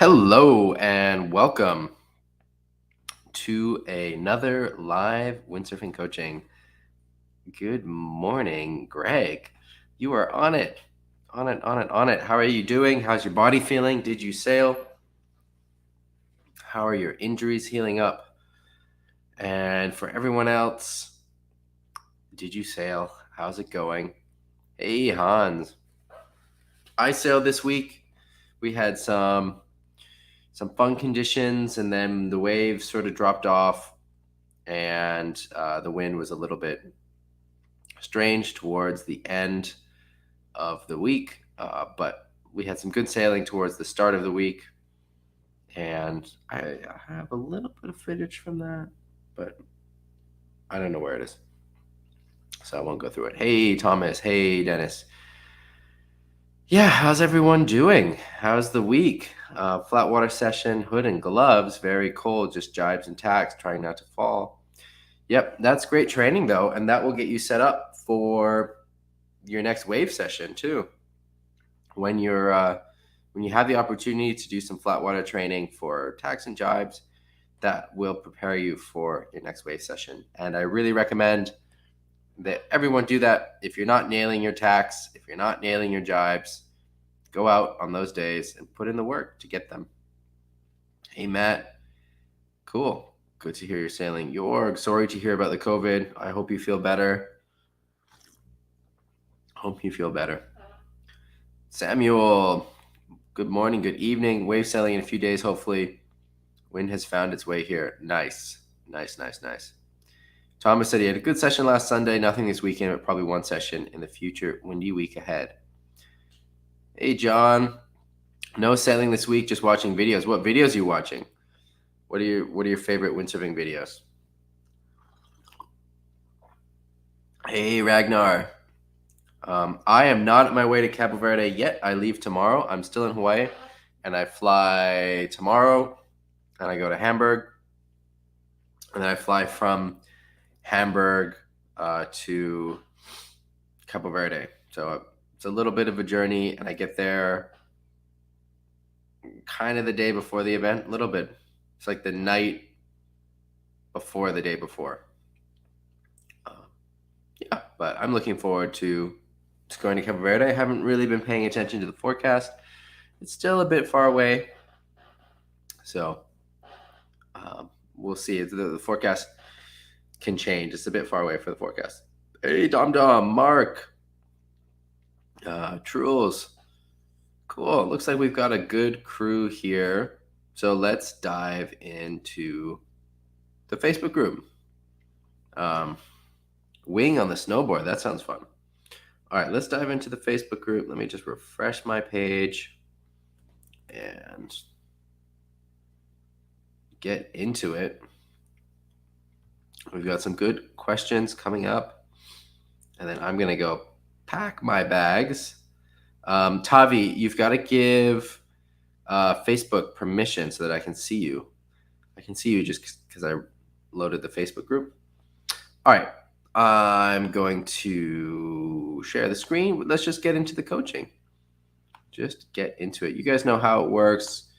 Hello and welcome to another live windsurfing coaching. Good morning, Greg. You are on it, on it, on it, on it. How are you doing? How's your body feeling? Did you sail? How are your injuries healing up? And for everyone else, did you sail? How's it going? Hey, Hans. I sailed this week. We had some fun conditions, and then the waves sort of dropped off, and the wind was a little bit strange towards the end of the week, but we had some good sailing towards the start of the week, and I have a little bit of footage from that, but I don't know where it is, so I won't go through it. Hey, Thomas. Hey, Dennis. Yeah, how's everyone doing? How's the week? Flat water session, hood and gloves, very cold, just jibes and tacks, trying not to fall. Yep, that's great training though, and that will get you set up for your next wave session too. When you have the opportunity to do some flat water training for tacks and jibes, that will prepare you for your next wave session. And I really recommend that everyone do that. If you're not nailing your tacks, if you're not nailing your jibes, go out on those days and put in the work to get them. Hey, Matt. Cool. Good to hear you're sailing. Jorg, sorry to hear about the COVID. I hope you feel better. Samuel, good morning, good evening. Wave sailing in a few days, hopefully. Wind has found its way here. Nice. Thomas said he had a good session last Sunday. Nothing this weekend, but probably one session in the future windy week ahead. Hey, John. No sailing this week, just watching videos. What videos are you watching? What are your favorite windsurfing videos? Hey, Ragnar. I am not on my way to Cabo Verde yet. I leave tomorrow. I'm still in Hawaii, and I fly tomorrow, and I go to Hamburg, and then I fly from Hamburg to Cabo Verde. So it's a little bit of a journey, and I get there kind of the day before the event, a little bit. It's like the night before the day before. Yeah, but I'm looking forward to going to Cabo Verde. I haven't really been paying attention to the forecast. It's still a bit far away, so we'll see. The forecast can change. It's a bit far away for the forecast. Hey, Dom, Mark, Trules. Cool. Looks like we've got a good crew here. So let's dive into the Facebook group. Wing on the snowboard. That sounds fun. All right, let's dive into the Facebook group. Let me just refresh my page and get into it. We've got some good questions coming up, and then I'm going to go pack my bags. Tavi, you've got to give Facebook permission so that I can see you. I can see you just because I loaded the Facebook group. All right. I'm going to share the screen. Let's just get into the coaching. Just get into it. You guys know how it works.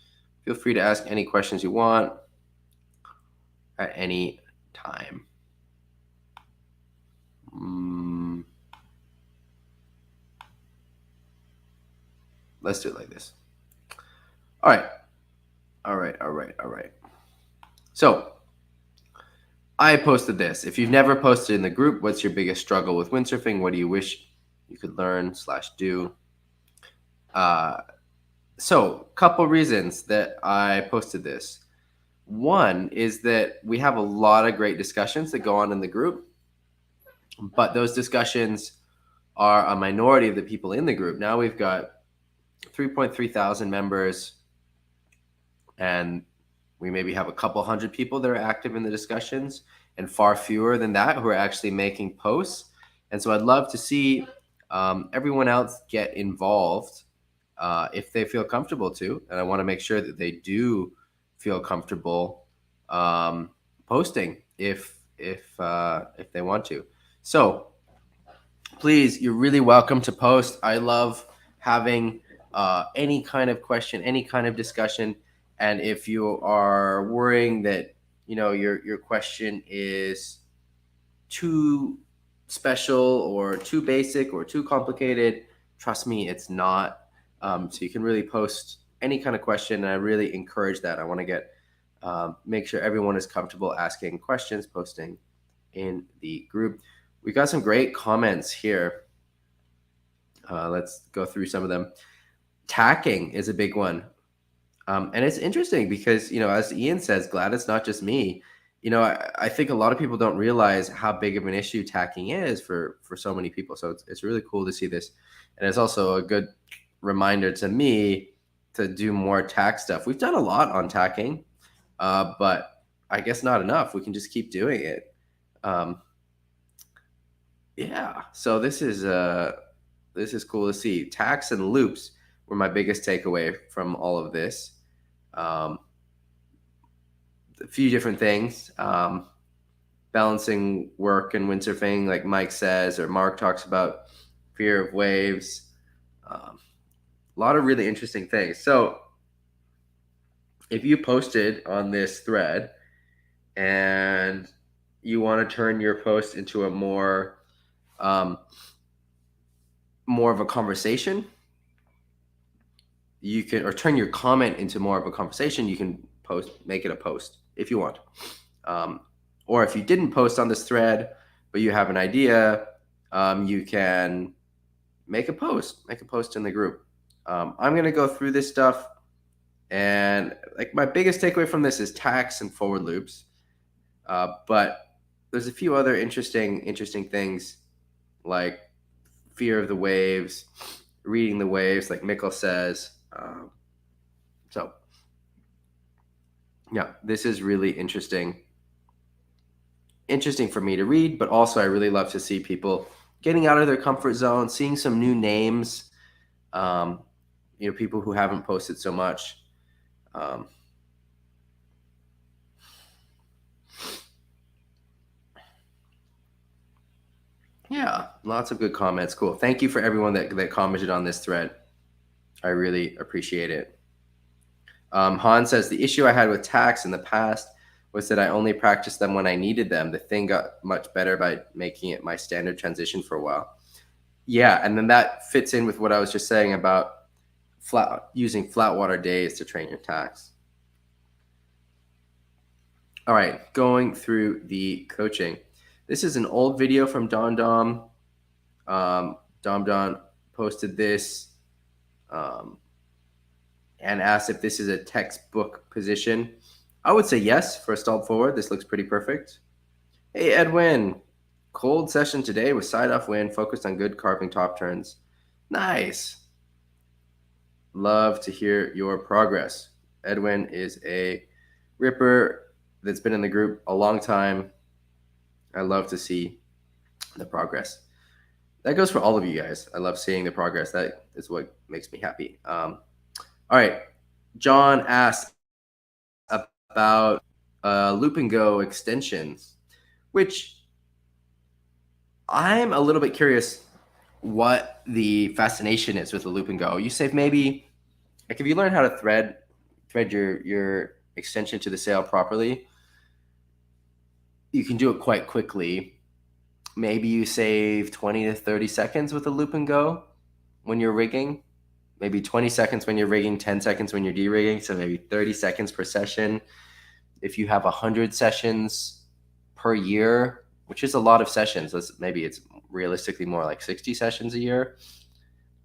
Feel free to ask any questions you want at any time. Let's do it like this. All right. So I posted this. If you've never posted in the group, what's your biggest struggle with windsurfing? What do you wish you could learn/do? So couple reasons that I posted this. One is that we have a lot of great discussions that go on in the group, but those discussions are a minority of the people in the group. Now we've got 3.3 thousand members, and we maybe have a couple hundred people that are active in the discussions, and far fewer than that who are actually making posts. And so I'd love to see everyone else get involved if they feel comfortable to. And I want to make sure that they do feel comfortable posting if they want to. So please, you're really welcome to post. I love having any kind of question, any kind of discussion. And if you are worrying that your question is too special or too basic or too complicated, trust me, it's not. So you can really post any kind of question, and I really encourage that. I want to make sure everyone is comfortable asking questions, posting in the group. We got some great comments here. Let's go through some of them. Tacking is a big one. And it's interesting because, as Ian says, glad it's not just me. I think a lot of people don't realize how big of an issue tacking is for so many people. So it's really cool to see this. And it's also a good reminder to me to do more tack stuff. We've done a lot on tacking, but I guess not enough. We can just keep doing it. Yeah. So this is cool to see. Tacks and loops were my biggest takeaway from all of this. A few different things. Balancing work and windsurfing, like Mike says, or Mark talks about fear of waves. A lot of really interesting things. So if you posted on this thread and you want to turn your post into a more of a conversation, you can, or turn your comment into more of a conversation, you can make it a post if you want. Or if you didn't post on this thread, but you have an idea, you can make a post in the group. I'm going to go through this stuff, and like my biggest takeaway from this is tacks and forward loops. But there's a few other interesting things, like fear of the waves, reading the waves, like Mikkel says. So yeah, this is really interesting for me to read, but also I really love to see people getting out of their comfort zone, seeing some new names, people who haven't posted so much. Yeah, lots of good comments. Cool. Thank you for everyone that commented on this thread. I really appreciate it. Han says, the issue I had with tacks in the past was that I only practiced them when I needed them. The thing got much better by making it my standard transition for a while. Yeah, and then that fits in with what I was just saying about using flat water days to train your tacks. All right, going through the coaching. This is an old video from Don Dom. Don posted this and asked if this is a textbook position. I would say yes for a stalled forward. This looks pretty perfect. Hey, Edwin. Cold session today with side-off wind, focused on good carving top turns. Nice. Love to hear your progress. Edwin is a ripper that's been in the group a long time. I love to see the progress. That goes for all of you guys. I love seeing the progress. That is what makes me happy. All right. John asked about loop and go extensions, which I'm a little bit curious what the fascination is with the loop and go. You say maybe, like, if you learn how to thread your extension to the sail properly, you can do it quite quickly. Maybe you save 20 to 30 seconds with a loop and go when you're rigging. Maybe 20 seconds when you're rigging, 10 seconds when you're de-rigging, so maybe 30 seconds per session. If you have 100 sessions per year, which is a lot of sessions, maybe it's realistically more like 60 sessions a year,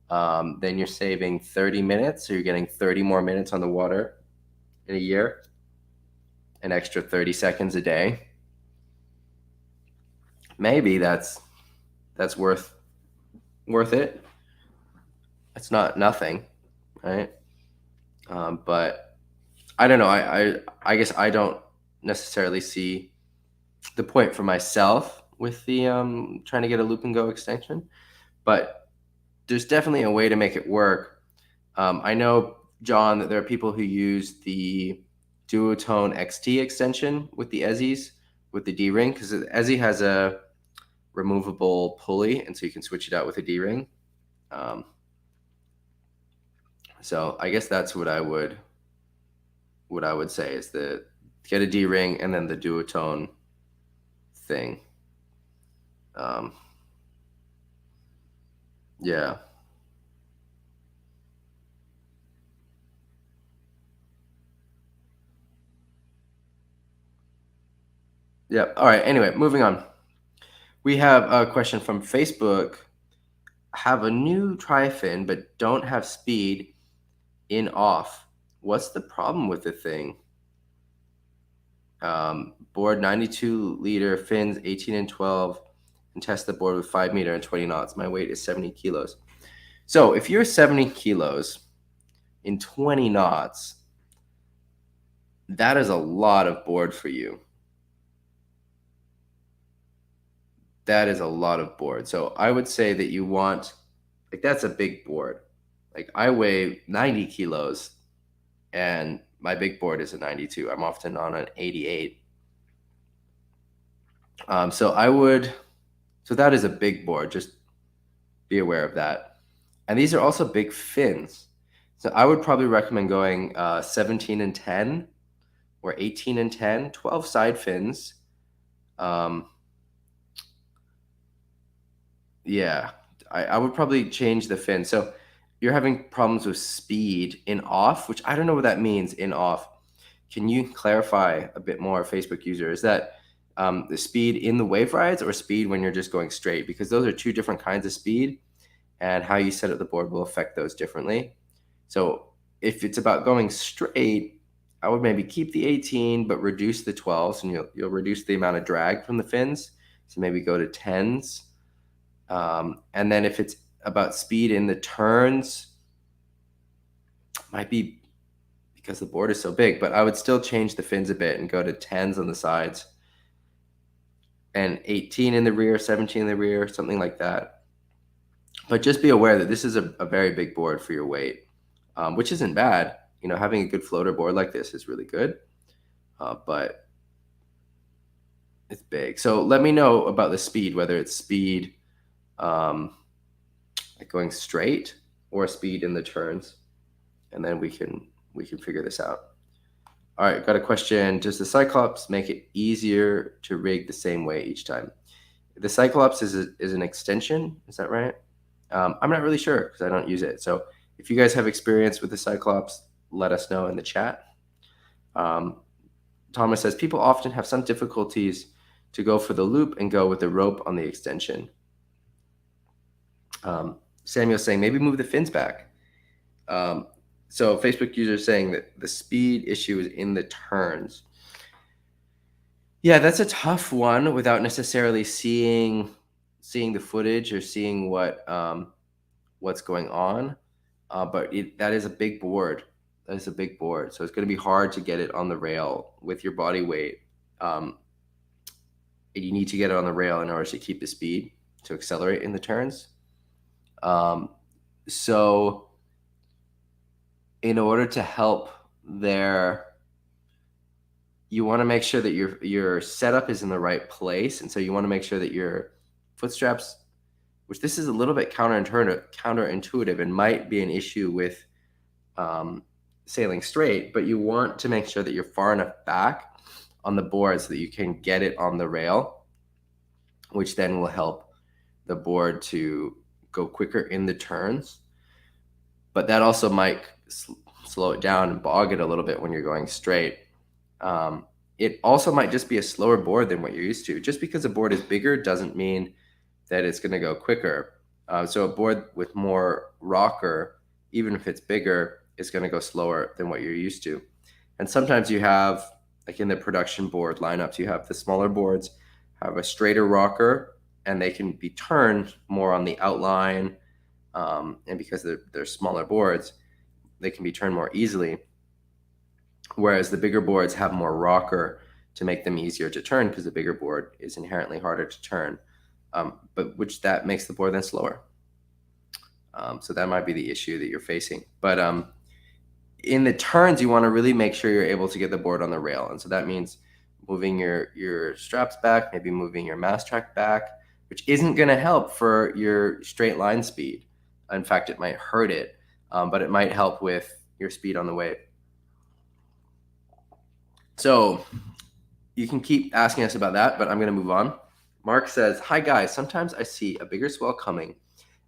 then you're saving 30 minutes, so you're getting 30 more minutes on the water in a year, an extra 30 seconds a day. Maybe that's worth it. It's not nothing, right? But I don't know. I guess I don't necessarily see the point for myself with the trying to get a loop and go extension, but there's definitely a way to make it work. I know, John, that there are people who use the Duotone XT extension with the Ezzies, with the D-ring, because Ezzy has a removable pulley, and so you can switch it out with a D-ring. So I guess that's what I would what I would say is get a D ring and then the duotone thing. Yeah. Yeah. All right. Anyway, moving on. We have a question from Facebook. Have a new tri-fin, but don't have speed in off. What's the problem with the thing? Board 92 liter fins, 18 and 12, and test the board with 5 meter and 20 knots. My weight is 70 kilos. So if you're 70 kilos in 20 knots, that is a lot of board for you. That is a lot of board. So I would say that you want, like, that's a big board. Like, I weigh 90 kilos and my big board is a 92. I'm often on an 88. So that is a big board. Just be aware of that. And these are also big fins. So I would probably recommend going 17 and 10 or 18 and 10, 12 side fins. Yeah, I would probably change the fin. So you're having problems with speed in off, which I don't know what that means in off. Can you clarify a bit more, Facebook user? Is that the speed in the wave rides or speed when you're just going straight? Because those are two different kinds of speed, and how you set up the board will affect those differently. So if it's about going straight, I would maybe keep the 18, but reduce the 12s, and you'll reduce the amount of drag from the fins. So maybe go to 10s. And then if it's about speed in the turns, might be because the board is so big, but I would still change the fins a bit and go to 10s on the sides and 18 in the rear, 17 in the rear, something like that. But just be aware that this is a very big board for your weight, which isn't bad. You know, having a good floater board like this is really good, but it's big. So let me know about the speed, whether it's speed like going straight or speed in the turns, and then we can figure this out. All right, got a question. Does the Cyclops make it easier to rig the same way each time? The Cyclops is an extension, is that right? I'm not really sure because I don't use it. So if you guys have experience with the Cyclops, let us know in the chat. Thomas says, people often have some difficulties to go for the loop and go with the rope on the extension. Samuel's saying, maybe move the fins back. So Facebook user is saying that the speed issue is in the turns. Yeah, that's a tough one without necessarily seeing the footage or seeing what's going on. But that is a big board. That is a big board. So it's going to be hard to get it on the rail with your body weight. You need to get it on the rail in order to keep the speed to accelerate in the turns. So in order to help there, you want to make sure that your setup is in the right place. And so you want to make sure that your foot straps, which this is a little bit counterintuitive and might be an issue with sailing straight, but you want to make sure that you're far enough back on the board so that you can get it on the rail, which then will help the board to go quicker in the turns. But that also might slow it down and bog it a little bit when you're going straight. It also might just be a slower board than what you're used to. Just because a board is bigger doesn't mean that it's going to go quicker. So a board with more rocker, even if it's bigger, is going to go slower than what you're used to. And sometimes you have, like in the production board lineups, you have the smaller boards have a straighter rocker, and they can be turned more on the outline. And because they're smaller boards, they can be turned more easily. Whereas the bigger boards have more rocker to make them easier to turn because the bigger board is inherently harder to turn, but which that makes the board then slower. So that might be the issue that you're facing. But in the turns, you want to really make sure you're able to get the board on the rail. And so that means moving your straps back, maybe moving your mast track back, which isn't going to help for your straight line speed. In fact, it might hurt it, but it might help with your speed on the wave. So you can keep asking us about that, but I'm going to move on. Mark says, "Hi guys, sometimes I see a bigger swell coming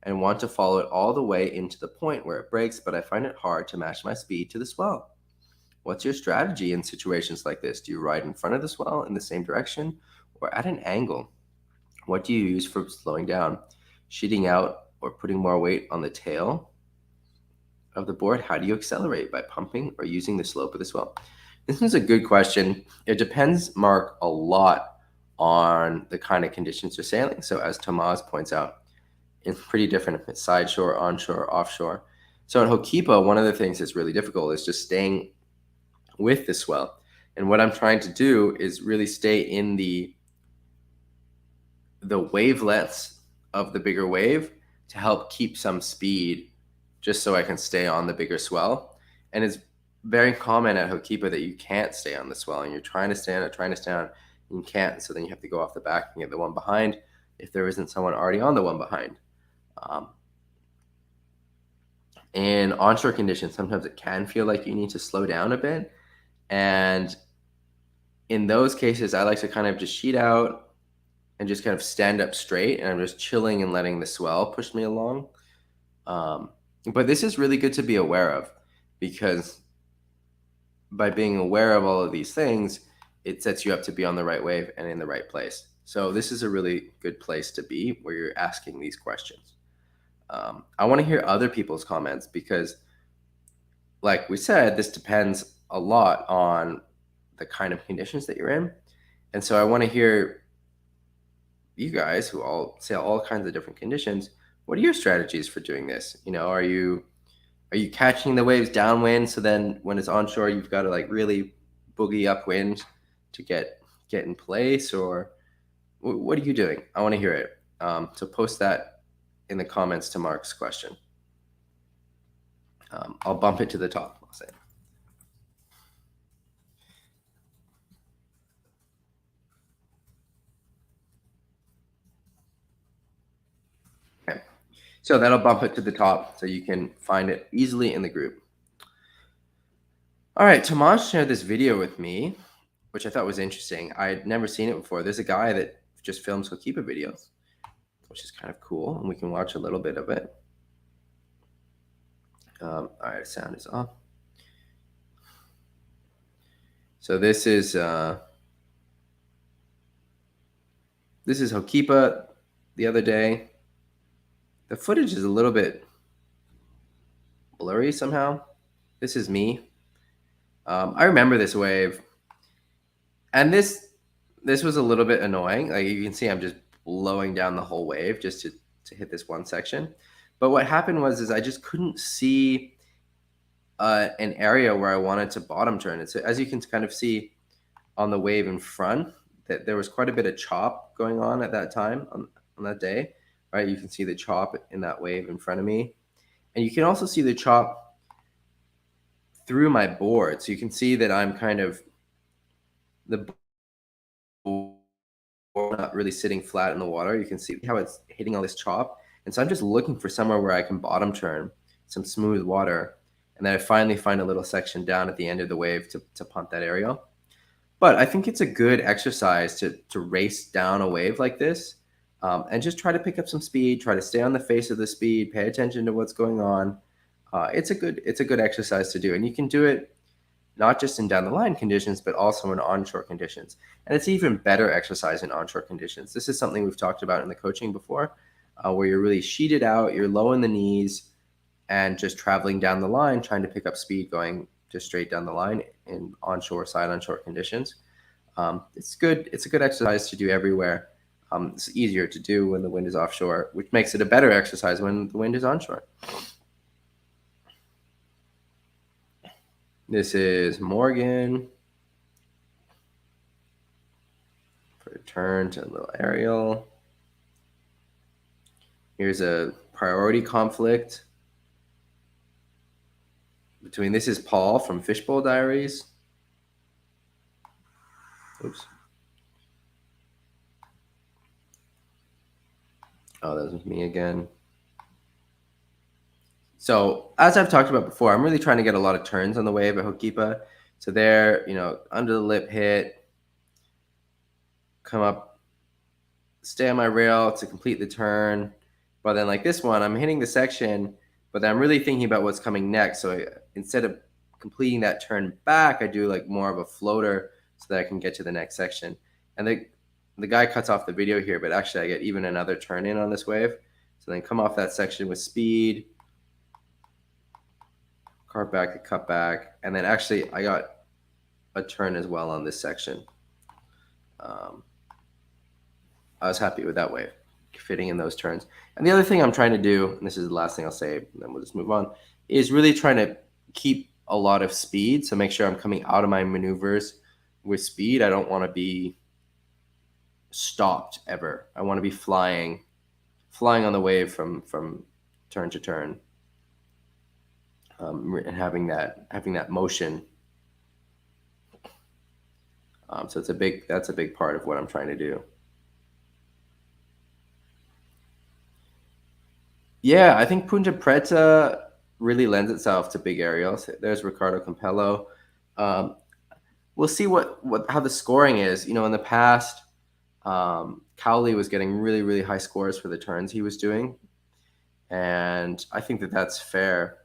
and want to follow it all the way into the point where it breaks, but I find it hard to match my speed to the swell. What's your strategy in situations like this? Do you ride in front of the swell in the same direction or at an angle? What do you use for slowing down? Sheeting out or putting more weight on the tail of the board? How do you accelerate? By pumping or using the slope of the swell?" This is a good question. It depends, Mark, a lot on the kind of conditions you're sailing. So as Tomas points out, it's pretty different if it's side shore, onshore, offshore. So in Hokipa, one of the things that's really difficult is just staying with the swell. And what I'm trying to do is really stay in the wavelets of the bigger wave to help keep some speed just so I can stay on the bigger swell. And it's very common at Hokipa that you can't stay on the swell and you're trying to stay on it, and you can't. So then you have to go off the back and get the one behind if there isn't someone already on the one behind. In onshore conditions, sometimes it can feel like you need to slow down a bit. And in those cases, I like to kind of just sheet out and just kind of stand up straight, and I'm just chilling and letting the swell push me along. But this is really good to be aware of, because by being aware of all of these things, it sets you up to be on the right wave and in the right place. So this is a really good place to be where you're asking these questions. I want to hear other people's comments because, like we said, this depends a lot on the kind of conditions that you're in. And so I want to hear you guys who all sail all kinds of different conditions. What are your strategies for doing this? Are you catching the waves downwind, so then when it's onshore, you've got to like really boogie upwind to get in place, or what are you doing? I want to hear it. So post that in the comments to Mark's question. I'll bump it to the top. I'll say. Okay. So that'll bump it to the top so you can find it easily in the group. All right, Tomas shared this video with me, which I thought was interesting. I had never seen it before. There's a guy that just films Hokipa videos, which is kind of cool, and we can watch a little bit of it. All right, sound is off. So this is Hokipa the other day. The footage is a little bit blurry somehow. This is me. I remember this wave, and this was a little bit annoying. Like you can see, I'm just blowing down the whole wave just to hit this one section. But what happened was I just couldn't see an area where I wanted to bottom turn. And so as you can kind of see on the wave in front, that there was quite a bit of chop going on at that time on that day, right? You can see the chop in that wave in front of me. And you can also see the chop through my board. So you can see that I'm kind of, the board not really sitting flat in the water. You can see how it's hitting all this chop. And so I'm just looking for somewhere where I can bottom turn, some smooth water. And then I finally find a little section down at the end of the wave to punt that area. But I think it's a good exercise to race down a wave like this, and just try to pick up some speed, try to stay on the face of the speed, pay attention to what's going on. It's a good exercise to do. And you can do it not just in down the line conditions, but also in onshore conditions. And it's even better exercise in onshore conditions. This is something we've talked about in the coaching before, where you're really sheeted out, you're low in the knees, and just traveling down the line, trying to pick up speed, going just straight down the line in onshore, side onshore conditions. It's good. It's a good exercise to do everywhere. It's easier to do when the wind is offshore, which makes it a better exercise when the wind is onshore. This is Morgan for a turn to a little aerial. Here's a priority conflict between, this is Paul from Fishbowl Diaries. Oops. Oh, that was me again. So as I've talked about before, I'm really trying to get a lot of turns on the wave at Hokipa. So there, under the lip hit, come up, stay on my rail to complete the turn. But then like this one, I'm hitting the section, but then I'm really thinking about what's coming next. So instead of completing that turn back, I do like more of a floater so that I can get to the next section. And the guy cuts off the video here, but actually I get even another turn in on this wave. So then come off that section with speed, cart back to cut back, and then actually I got a turn as well on this section. I was happy with that wave, fitting in those turns. And the other thing I'm trying to do, and this is the last thing I'll say, and then we'll just move on, is really trying to keep a lot of speed. So make sure I'm coming out of my maneuvers with speed. I don't want to be stopped ever. I want to be flying on the wave from turn to turn, and having that motion. So that's a big part of what I'm trying to do. Yeah, I think Punta Preta really lends itself to big aerials. There's Ricardo Campello. We'll see how the scoring is. In the past, Cowley was getting really, really high scores for the turns he was doing, and I think that's fair.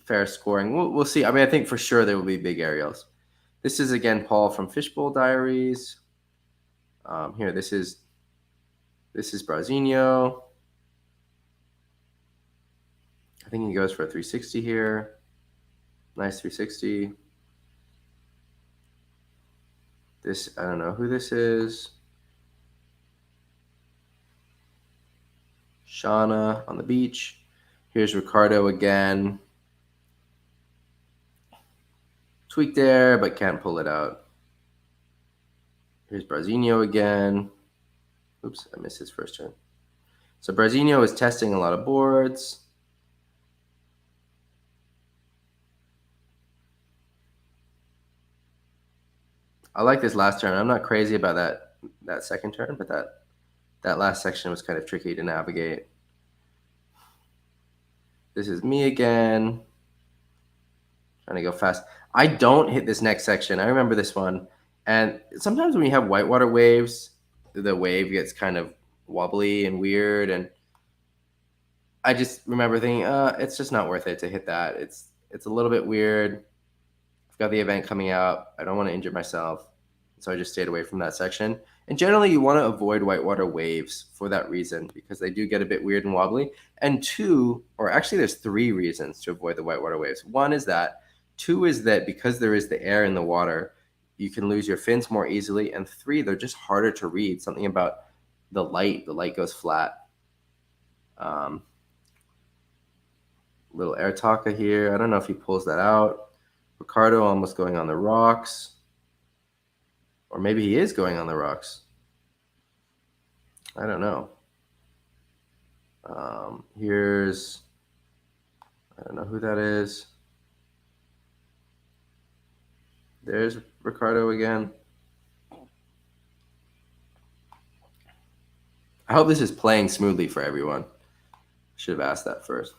Fair scoring. We'll see. I mean, I think for sure there will be big aerials. This is again Paul from Fishbowl Diaries. Here, this is Brazinho. I think he goes for a 360 here. Nice 360. This, I don't know who this is. Shauna on the beach. Here's Ricardo again. Tweak there, but can't pull it out. Here's Brazinho again. Oops, I missed his first turn. So Brazinho is testing a lot of boards. I like this last turn. I'm not crazy about that second turn, but that last section was kind of tricky to navigate. This is me again. Trying to go fast. I don't hit this next section. I remember this one. And sometimes when you have whitewater waves, the wave gets kind of wobbly and weird. And I just remember thinking, it's just not worth it to hit that. It's a little bit weird. I've got the event coming out. I don't want to injure myself. So I just stayed away from that section. And generally, you want to avoid whitewater waves for that reason, because they do get a bit weird and wobbly. And two, or actually there's three reasons to avoid the whitewater waves. One is that. Two is that because there is the air in the water, you can lose your fins more easily. And three, they're just harder to read. Something about the light goes flat. Little air taka here. I don't know if he pulls that out. Ricardo almost going on the rocks. Or maybe he is going on the rocks. I don't know. Here's, I don't know who that is. There's Ricardo again. I hope this is playing smoothly for everyone. Should have asked that first.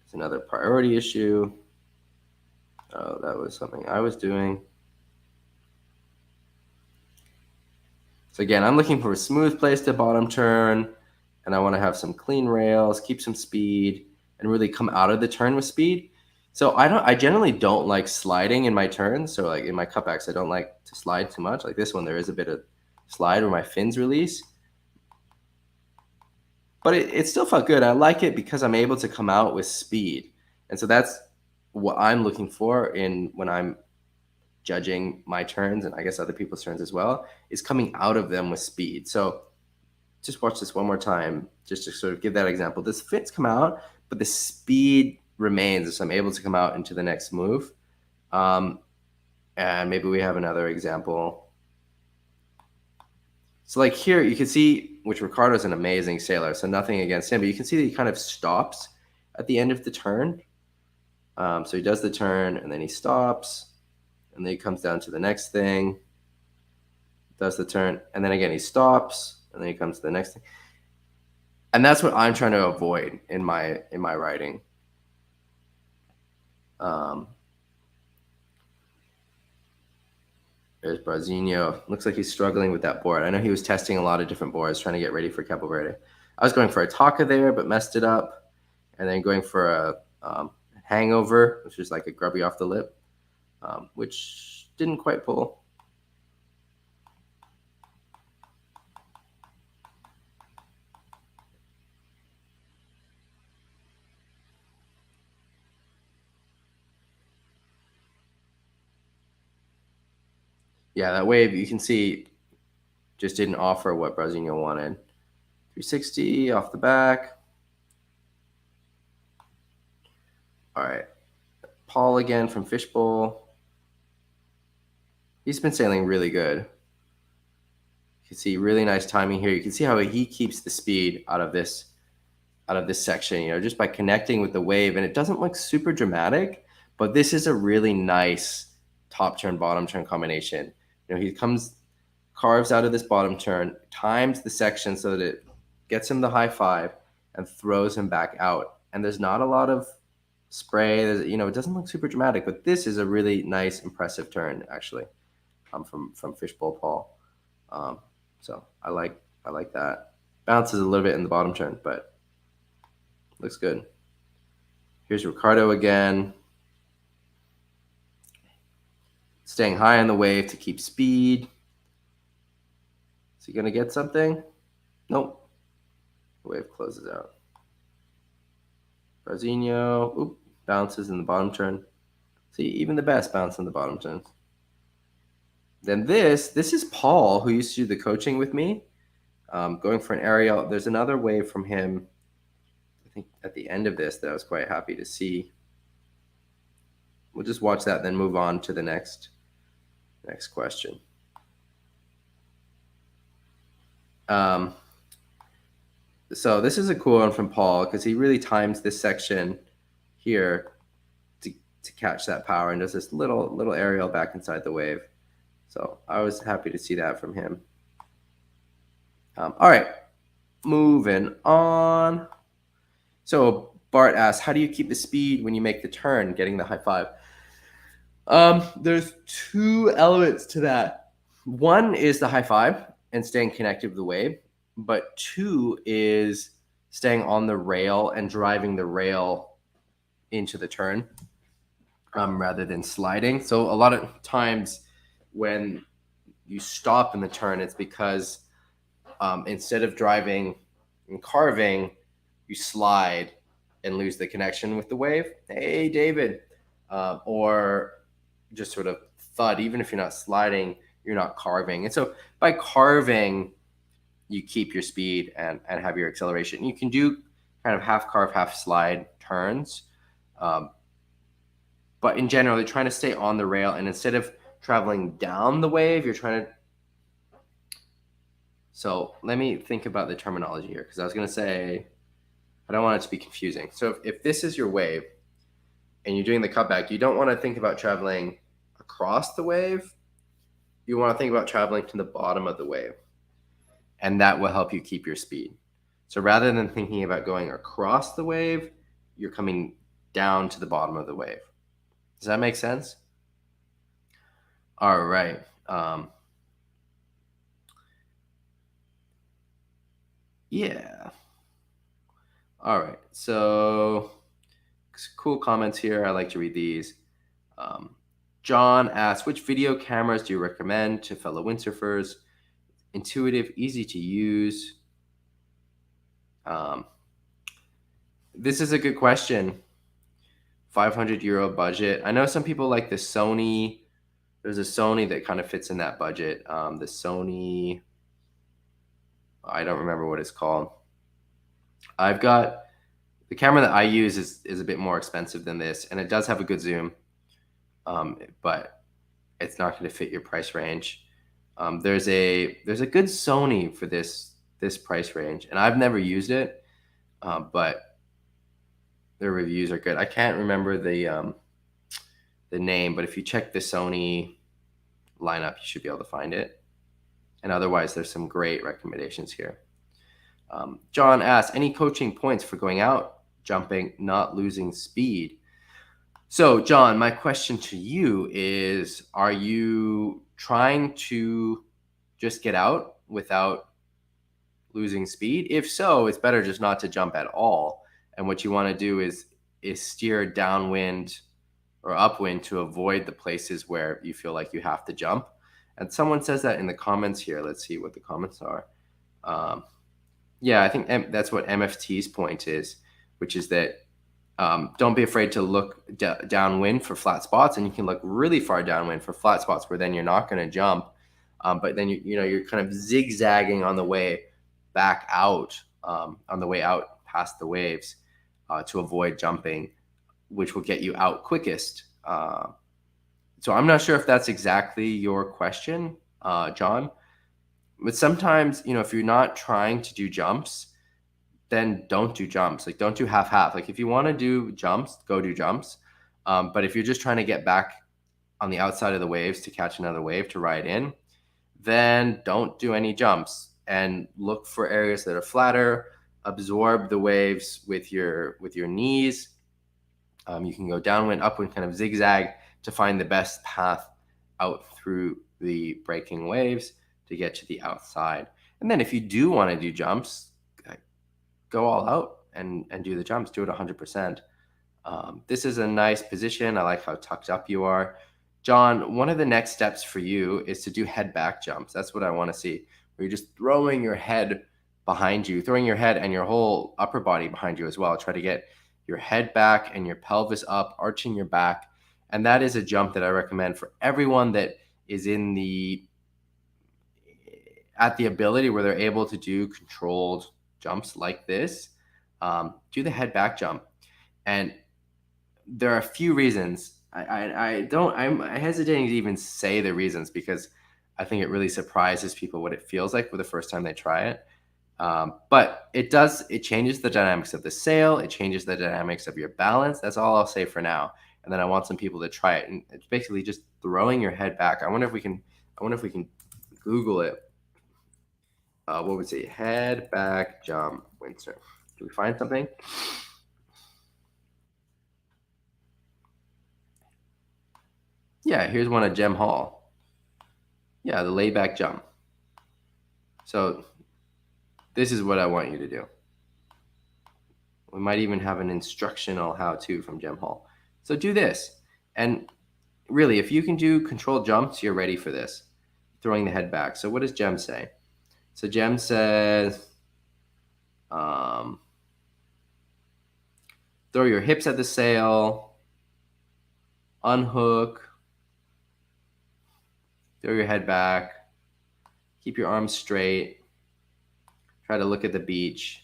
It's another priority issue. Oh, that was something I was doing. So again, I'm looking for a smooth place to bottom turn, and I want to have some clean rails, keep some speed, and really come out of the turn with speed. So I generally don't like sliding in my turns. So like in my cutbacks, I don't like to slide too much. Like this one, there is a bit of slide where my fins release. But it still felt good. I like it because I'm able to come out with speed. And so that's what I'm looking for when I'm judging my turns, and I guess other people's turns as well, is coming out of them with speed. So just watch this one more time, just to sort of give that example. This fins come out, but the speed remains, so I'm able to come out into the next move. And maybe we have another example. So like here, you can see, which Ricardo's an amazing sailor, so nothing against him, but you can see that he kind of stops at the end of the turn. So he does the turn, and then he stops, and then he comes down to the next thing, does the turn, and then again he stops, and then he comes to the next thing. And that's what I'm trying to avoid in my writing. There's Brazinho. Looks like he's struggling with that board. I know he was testing a lot of different boards, trying to get ready for Capo Verde. I was going for a Taka there, but messed it up. And then going for a Hangover, which is like a grubby off the lip, which didn't quite pull. Yeah, that wave, you can see, just didn't offer what Brazinho wanted. 360 off the back. All right. Paul again from Fishbowl. He's been sailing really good. You can see really nice timing here. You can see how he keeps the speed out of this section, just by connecting with the wave. And it doesn't look super dramatic, but this is a really nice top turn, bottom turn combination. He carves out of this bottom turn, times the section so that it gets him the high five and throws him back out. And there's not a lot of spray. It doesn't look super dramatic, but this is a really nice, impressive turn, actually, from Fishbowl Paul. So I like that. Bounces a little bit in the bottom turn, but looks good. Here's Ricardo again. Staying high on the wave to keep speed. Is he going to get something? Nope. The wave closes out. Brazinho, bounces in the bottom turn. See, even the best bounce in the bottom turns. Then this is Paul, who used to do the coaching with me, going for an aerial. There's another wave from him, I think, at the end of this that I was quite happy to see. We'll just watch that, then move on to the next question. So this is a cool one from Paul because he really times this section here to catch that power and does this little aerial back inside the wave. So I was happy to see that from him. All right, moving on. So Bart asks, how do you keep the speed when you make the turn, getting the high five? There's two elements to that. One is the high five and staying connected with the wave, but two is staying on the rail and driving the rail into the turn rather than sliding. So a lot of times when you stop in the turn, it's because instead of driving and carving, you slide and lose the connection with the wave. Hey, David. Or just sort of thud. Even if you're not sliding, you're not carving. And so by carving, you keep your speed and have your acceleration. You can do kind of half carve, half slide turns. But in general, you're trying to stay on the rail. And instead of traveling down the wave, you're trying to... So let me think about the terminology here, because I was going to say, I don't want it to be confusing. So if this is your wave and you're doing the cutback, you don't want to think about traveling across the wave. You want to think about traveling to the bottom of the wave. And that will help you keep your speed. So rather than thinking about going across the wave, you're coming down to the bottom of the wave. Does that make sense? All right. Yeah. All right. So cool comments here. I like to read these. John asks, which video cameras do you recommend to fellow windsurfers? Intuitive, easy to use. This is a good question. 500 euro budget. I know some people like the Sony. There's a Sony that kind of fits in that budget. The Sony, I don't remember what it's called. I've got the camera that I use is a bit more expensive than this, and it does have a good zoom, but it's not going to fit your price range. There's a good Sony for this price range, and I've never used it, but their reviews are good. I can't remember the name, but if you check the Sony lineup, you should be able to find it. And otherwise, there's some great recommendations here. John asks, any coaching points for going out, jumping, not losing speed? So, John, my question to you is, are you trying to just get out without losing speed? If so, it's better just not to jump at all. And what you want to do is steer downwind or upwind to avoid the places where you feel like you have to jump. And someone says that in the comments here. Let's see what the comments are. Um, yeah, I think that's what MFT's point is, which is that don't be afraid to look downwind for flat spots, and you can look really far downwind for flat spots where then you're not going to jump, but then you're kind of zigzagging on the way back out, on the way out past the waves, to avoid jumping, which will get you out quickest. So I'm not sure if that's exactly your question, John, but sometimes if you're not trying to do jumps, then don't do jumps. Like, don't do half. Like, if you want to do jumps, go do jumps. But if you're just trying to get back on the outside of the waves to catch another wave to ride in, then don't do any jumps and look for areas that are flatter. Absorb the waves with your knees. You can go downwind, upwind, kind of zigzag to find the best path out through the breaking waves to get to the outside. And then if you do want to do jumps, go all out and do the jumps. Do it 100%. This is a nice position. I like how tucked up you are. John, one of the next steps for you is to do head back jumps. That's what I want to see, where you're just throwing your head behind you, throwing your head and your whole upper body behind you as well. Try to get your head back and your pelvis up, arching your back. And that is a jump that I recommend for everyone that is at the ability where they're able to do controlled jumps like this. Do the head back jump. And there are a few reasons. I'm hesitating to even say the reasons, because I think it really surprises people what it feels like for the first time they try it. But it changes the dynamics of the sail. It changes the dynamics of your balance. That's all I'll say for now. And then I want some people to try it. And it's basically just throwing your head back. I wonder if we can Google it. What would say head back jump windsurf? Do we find something? Yeah, here's one at Gem Hall. Yeah, the layback jump. So this is what I want you to do. We might even have an instructional how-to from Gem Hall. So do this. And really, if you can do controlled jumps, you're ready for this. Throwing the head back. So what does Gem say? So Gem says, throw your hips at the sail, unhook, throw your head back, keep your arms straight, try to look at the beach.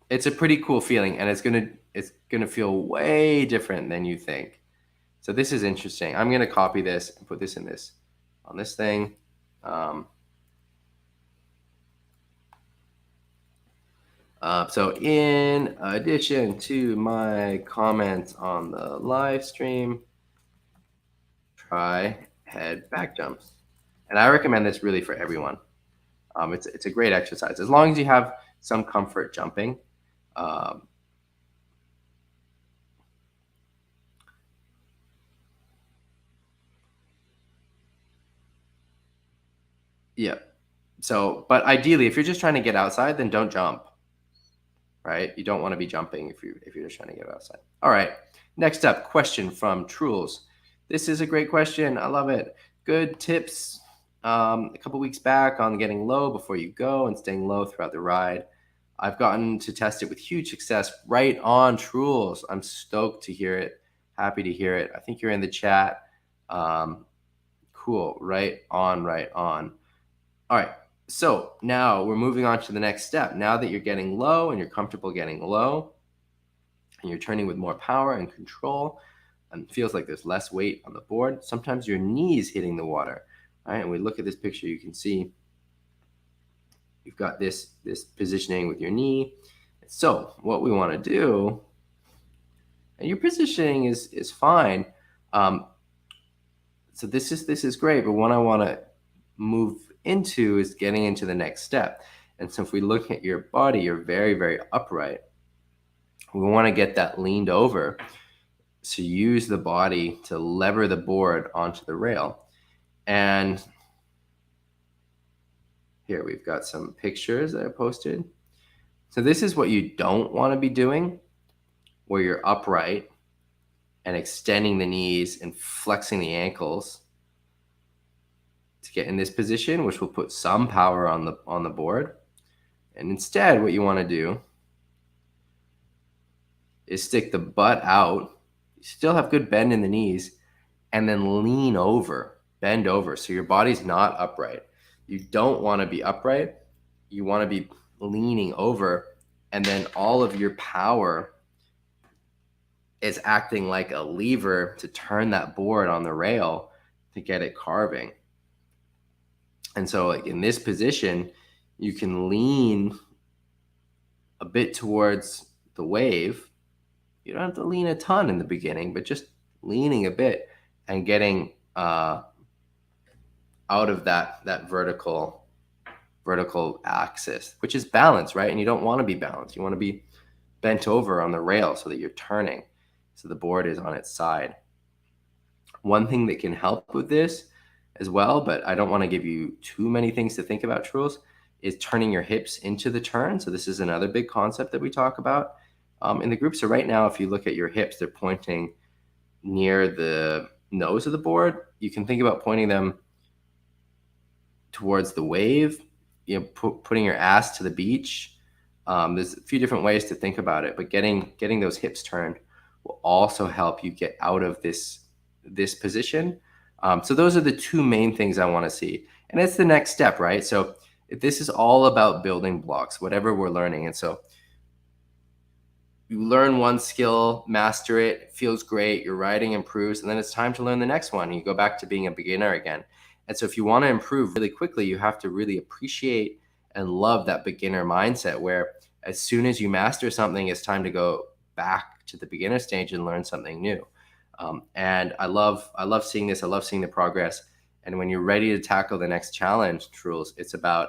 It's a pretty cool feeling, and it's gonna feel way different than you think. So this is interesting. I'm gonna copy this and put this on this thing. So in addition to my comments on the live stream, try head back jumps. And I recommend this really for everyone. It's a great exercise, as long as you have some comfort jumping. Yeah. So, but ideally, if you're just trying to get outside, then don't jump. Right? You don't want to be jumping if you're just trying to get outside. All right. Next up, question from Trules. This is a great question. I love it. Good tips a couple weeks back on getting low before you go and staying low throughout the ride. I've gotten to test it with huge success. Right on, Trules. I'm stoked to hear it. Happy to hear it. I think you're in the chat. Cool. Right on, right on. All right. So now we're moving on to the next step. Now that you're getting low and you're comfortable getting low and you're turning with more power and control, and it feels like there's less weight on the board, sometimes your knees hitting the water. All right. And we look at this picture, you can see you've got this positioning with your knee. So what we want to do, and your positioning is fine. So this is great, but what I want to move into is getting into the next step. And so if we look at your body, you're very, very upright. We want to get that leaned over. So use the body to lever the board onto the rail. And here we've got some pictures that I posted. So this is what you don't want to be doing, where you're upright and extending the knees and flexing the ankles to get in this position, which will put some power on the board. And instead, what you want to do is stick the butt out. You still have good bend in the knees, and then lean over, bend over. So your body's not upright. You don't want to be upright. You want to be leaning over, and then all of your power is acting like a lever to turn that board on the rail to get it carving. And so like in this position, you can lean a bit towards the wave. You don't have to lean a ton in the beginning, but just leaning a bit and getting out of that vertical axis, which is balance, right? And you don't want to be balanced. You want to be bent over on the rail so that you're turning, so the board is on its side. One thing that can help with this as well, but I don't want to give you too many things to think about, Truls, is turning your hips into the turn. So this is another big concept that we talk about in the group. So right now, if you look at your hips, they're pointing near the nose of the board. You can think about pointing them towards the wave, putting your ass to the beach. There's a few different ways to think about it, but getting those hips turned will also help you get out of this position. So those are the two main things I want to see. And it's the next step, right? So this is all about building blocks, whatever we're learning. And so you learn one skill, master it feels great, your riding improves, and then it's time to learn the next one. You go back to being a beginner again. And so if you want to improve really quickly, you have to really appreciate and love that beginner mindset where as soon as you master something, it's time to go back to the beginner stage and learn something new. And I love seeing this. I love seeing the progress. And when you're ready to tackle the next challenge, Truls, it's about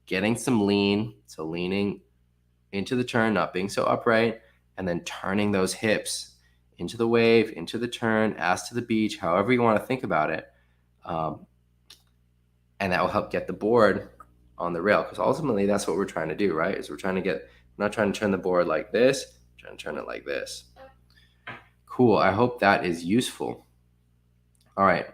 getting some lean, so leaning into the turn, not being so upright, and then turning those hips into the wave, into the turn, ass to the beach, however you want to think about it. And that will help get the board on the rail, because ultimately that's what we're trying to do, right? Is we're not trying to turn the board like this, we're trying to turn it like this. Cool. I hope that is useful. All right.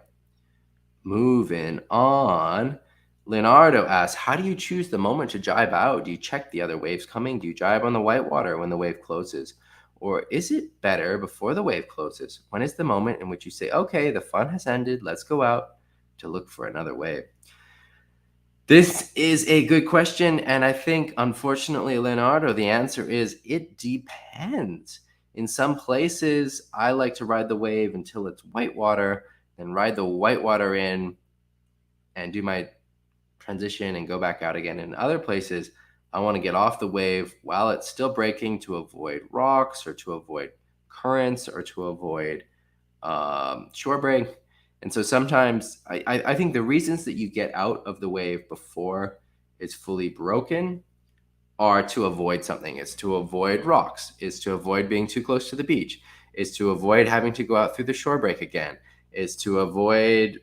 Moving on. Leonardo asks, how do you choose the moment to jibe out? Do you check the other waves coming? Do you jibe on the whitewater when the wave closes? Or is it better before the wave closes? When is the moment in which you say, okay, the fun has ended, let's go out to look for another wave? This is a good question. And I think, unfortunately, Leonardo, the answer is it depends. In some places, I like to ride the wave until it's whitewater, then ride the whitewater in and do my transition and go back out again. In other places, I want to get off the wave while it's still breaking to avoid rocks or to avoid currents or to avoid shore break. And so sometimes I think the reasons that you get out of the wave before it's fully broken are to avoid something. It's to avoid rocks. It's to avoid being too close to the beach. It's to avoid having to go out through the shore break again. It's to avoid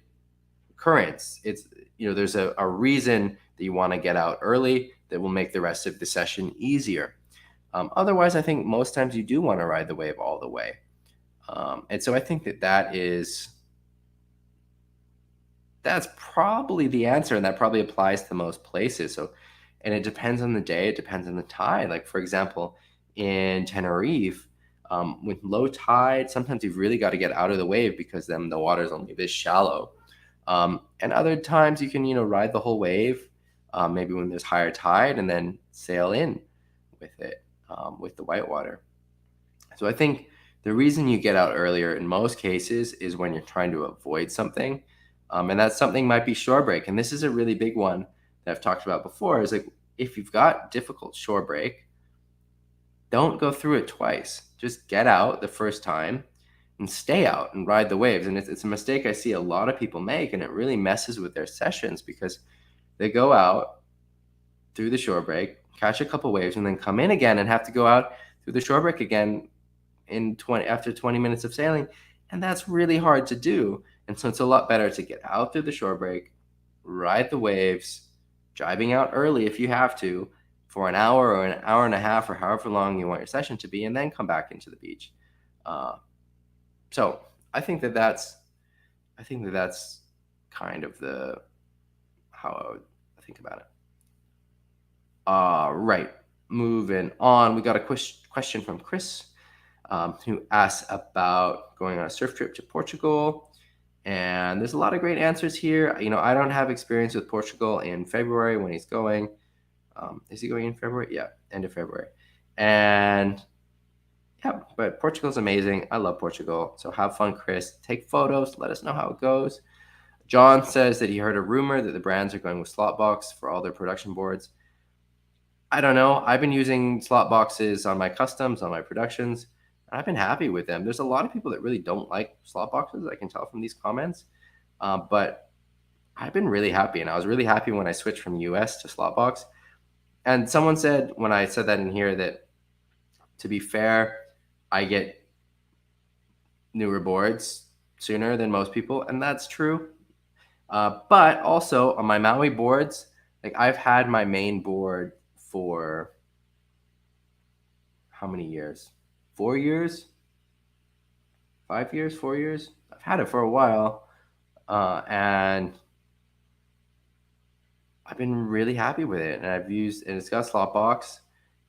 currents. It's, there's a reason that you want to get out early that will make the rest of the session easier. Otherwise, I think most times you do want to ride the wave all the way. And so I think that's probably the answer, and that probably applies to most places. So, and it depends on the day, it depends on the tide. Like, for example, in Tenerife, with low tide, sometimes you've really got to get out of the wave because then the water's only this shallow. And other times you can, ride the whole wave, maybe when there's higher tide, and then sail in with it, with the whitewater. So I think the reason you get out earlier in most cases is when you're trying to avoid something. And that something might be shore break. And this is a really big one that I've talked about before, is like, if you've got difficult shore break, don't go through it twice. Just get out the first time and stay out and ride the waves. And it's a mistake I see a lot of people make, and it really messes with their sessions because they go out through the shore break, catch a couple waves, and then come in again and have to go out through the shore break again after 20 minutes of sailing, and that's really hard to do. And so it's a lot better to get out through the shore break, ride the waves, driving out early if you have to, for an hour or an hour and a half or however long you want your session to be, and then come back into the beach. So I think that's kind of how I would think about it. Right. Moving on, we got a question from Chris, who asks about going on a surf trip to Portugal. And there's a lot of great answers here. I don't have experience with Portugal in February when he's going. Is he going in February? Yeah, end of February. And yeah, but Portugal's amazing. I love Portugal. So have fun, Chris. Take photos. Let us know how it goes. John says that he heard a rumor that the brands are going with slot box for all their production boards. I don't know. I've been using slot boxes on my customs, on my productions, and I've been happy with them. There's a lot of people that really don't like slot boxes, I can tell from these comments. But I've been really happy, and I was really happy when I switched from US to slot box. And someone said, when I said that in here, that to be fair, I get newer boards sooner than most people, and that's true. But also on my Maui boards, like I've had my main board for how many years? 4 years? 5 years? 4 years? I've had it for a while, and I've been really happy with it. And it's got a slot box,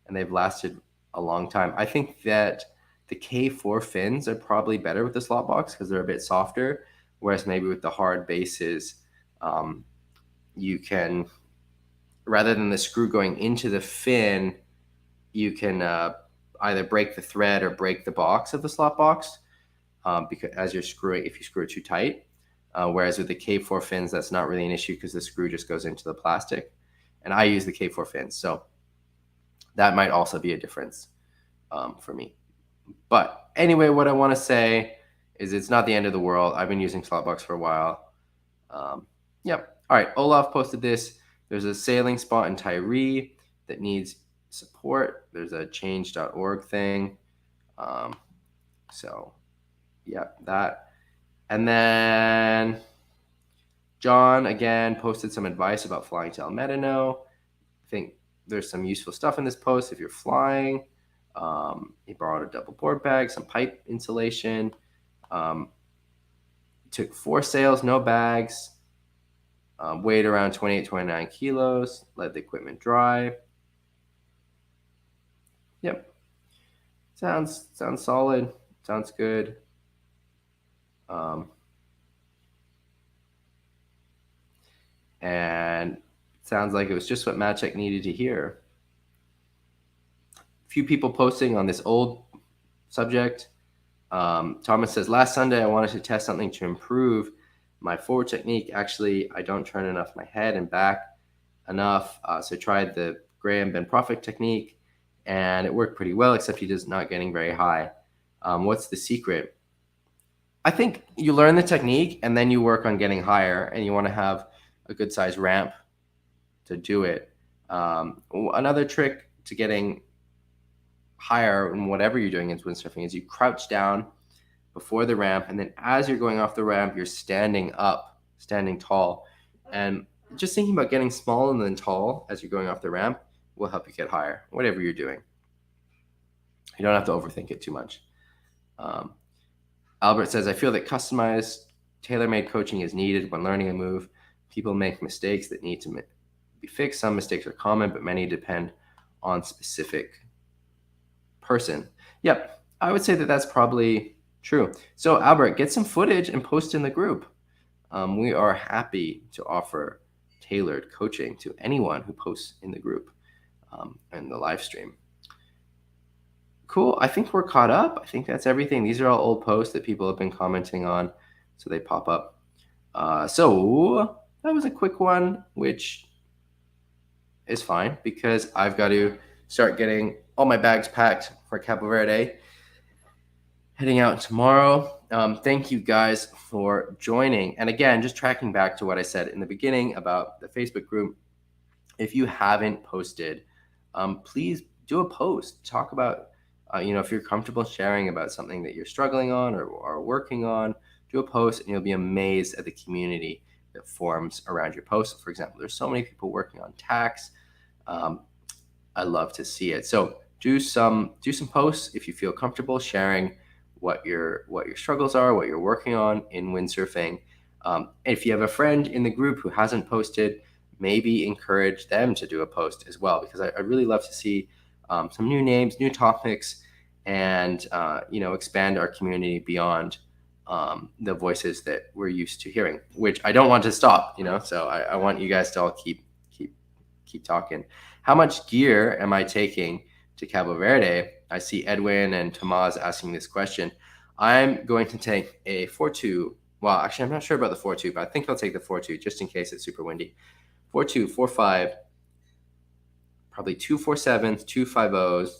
and they've lasted a long time. I think that the K4 fins are probably better with the slot box because they're a bit softer, whereas maybe with the hard bases, you can, rather than the screw going into the fin, you can either break the thread or break the box of the slot box because if you screw it too tight. Whereas with the K4 fins, that's not really an issue because the screw just goes into the plastic. And I use the K4 fins, so that might also be a difference for me. But anyway, what I want to say is it's not the end of the world. I've been using Slotbox for a while. Yep. All right. Olaf posted this. There's a sailing spot in Tyree that needs support. There's a change.org thing. So, yeah, that. And then John, again, posted some advice about flying to El Medano. I think there's some useful stuff in this post if you're flying. He borrowed a double board bag, some pipe insulation. Took 4 sails, no bags. Weighed around 28, 29 kilos. Let the equipment dry. Yep. Sounds solid. Sounds good. And sounds like it was just what Matchek needed to hear. Few people posting on this old subject. Thomas says, last Sunday I wanted to test something to improve my forward technique. Actually, I don't turn enough my head and back enough. So I tried the Graham Ben Profit technique, and it worked pretty well, except he is not getting very high. What's the secret? I think you learn the technique, and then you work on getting higher, and you want to have a good size ramp to do it. Another trick to getting higher in whatever you're doing in windsurfing is you crouch down before the ramp, and then as you're going off the ramp, you're standing up, standing tall. And just thinking about getting small and then tall as you're going off the ramp will help you get higher, whatever you're doing. You don't have to overthink it too much. Albert says, I feel that customized, tailor-made coaching is needed when learning a move. People make mistakes that need to be fixed. Some mistakes are common, but many depend on specific person. Yep, I would say that that's probably true. So Albert, get some footage and post in the group. We are happy to offer tailored coaching to anyone who posts in the group and the live stream. Cool. I think we're caught up. I think that's everything. These are all old posts that people have been commenting on, so they pop up. So that was a quick one, which is fine because I've got to start getting all my bags packed for Cabo Verde. Heading out tomorrow. Thank you guys for joining. And again, just tracking back to what I said in the beginning about the Facebook group. If you haven't posted, please do a post. Talk about If you're comfortable sharing about something that you're struggling on or are working on, do a post and you'll be amazed at the community that forms around your post. For example, there's so many people working on tax. I love to see it. So do some posts if you feel comfortable sharing what your struggles are, what you're working on in windsurfing. If you have a friend in the group who hasn't posted, maybe encourage them to do a post as well, because I really love to see some new names, new topics, and expand our community beyond the voices that we're used to hearing, which I don't want to stop. So I want you guys to all keep talking. How much gear am I taking to Cabo Verde? I see Edwin and Tomas asking this question. I'm going to take a 4.2. Well, actually, I'm not sure about the 4.2, but I think I'll take the 4.2 just in case it's super windy. 4.2, 4.5, probably 2 4.7s, 2 5.0s,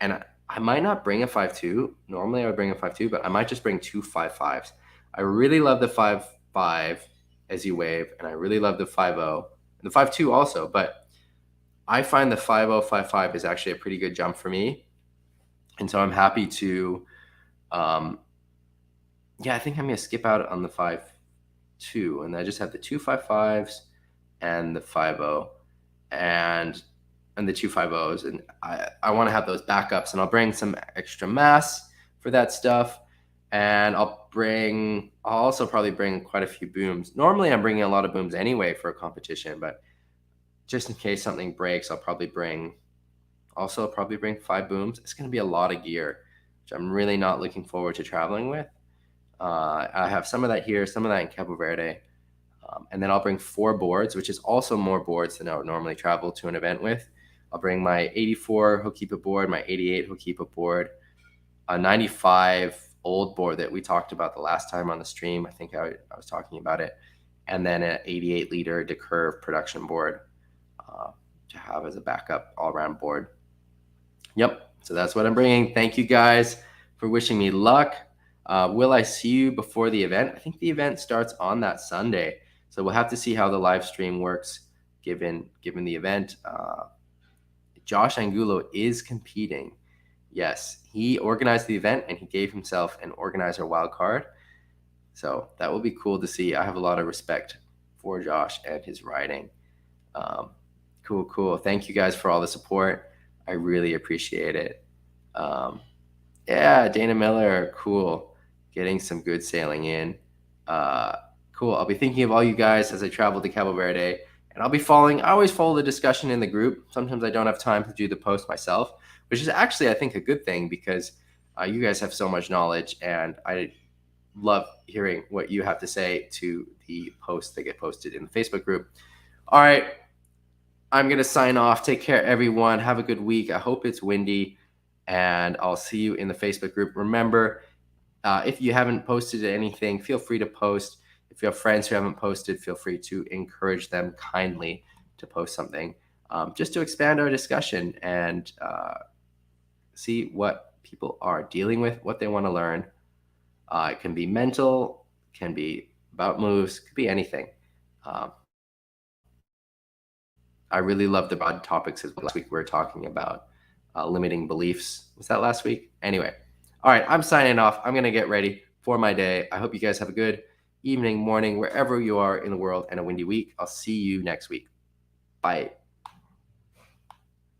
and I might not bring a 5.2. Normally, I would bring a 5.2, but I might just bring 2 5.5s. I really love the 5.5 Ezzy Wave, and I really love the 5.0, and the 5.2 also, but I find the 5.0, 5.5 is actually a pretty good jump for me. And so I'm happy to, I think I'm going to skip out on the 5.2, and I just have the 2 5.5s and the 5.0 and the 2 5.0s. And I want to have those backups, and I'll bring some extra mass for that stuff. And I'll also probably bring quite a few booms. Normally I'm bringing a lot of booms anyway for a competition, but just in case something breaks, I'll probably bring 5 booms. It's going to be a lot of gear, which I'm really not looking forward to traveling with. I have some of that here, some of that in Cabo Verde. And then I'll bring 4 boards, which is also more boards than I would normally travel to an event with. I'll bring my 84 Hokipa board, my 88 Hokipa board, a 95 old board that we talked about the last time on the stream. I think I was talking about it. And then an 88 liter decurve production board to have as a backup all-around board. Yep, so that's what I'm bringing. Thank you guys for wishing me luck. Will I see you before the event? I think the event starts on that Sunday, so we'll have to see how the live stream works given the event. Josh Angulo is competing. Yes, he organized the event and he gave himself an organizer wild card. So that will be cool to see. I have a lot of respect for Josh and his riding. Cool. Thank you guys for all the support. I really appreciate it. Dana Miller, cool. Getting some good sailing in. Cool. I'll be thinking of all you guys as I travel to Cabo Verde. And I always follow the discussion in the group. Sometimes I don't have time to do the post myself, which is actually, I think, a good thing because you guys have so much knowledge, and I love hearing what you have to say to the posts that get posted in the Facebook group. All right, I'm going to sign off. Take care, everyone. Have a good week. I hope it's windy, and I'll see you in the Facebook group. Remember, if you haven't posted anything, feel free to post. If you have friends who haven't posted, feel free to encourage them kindly to post something, just to expand our discussion and see what people are dealing with, what they want to learn. It can be mental, can be about moves, could be anything. I really love the broad topics as well. Last week we were talking about limiting beliefs. Was that last week? Anyway, all right, I'm signing off. I'm going to get ready for my day. I hope you guys have a good evening, morning, wherever you are in the world, and a windy week. I'll see you next week. Bye.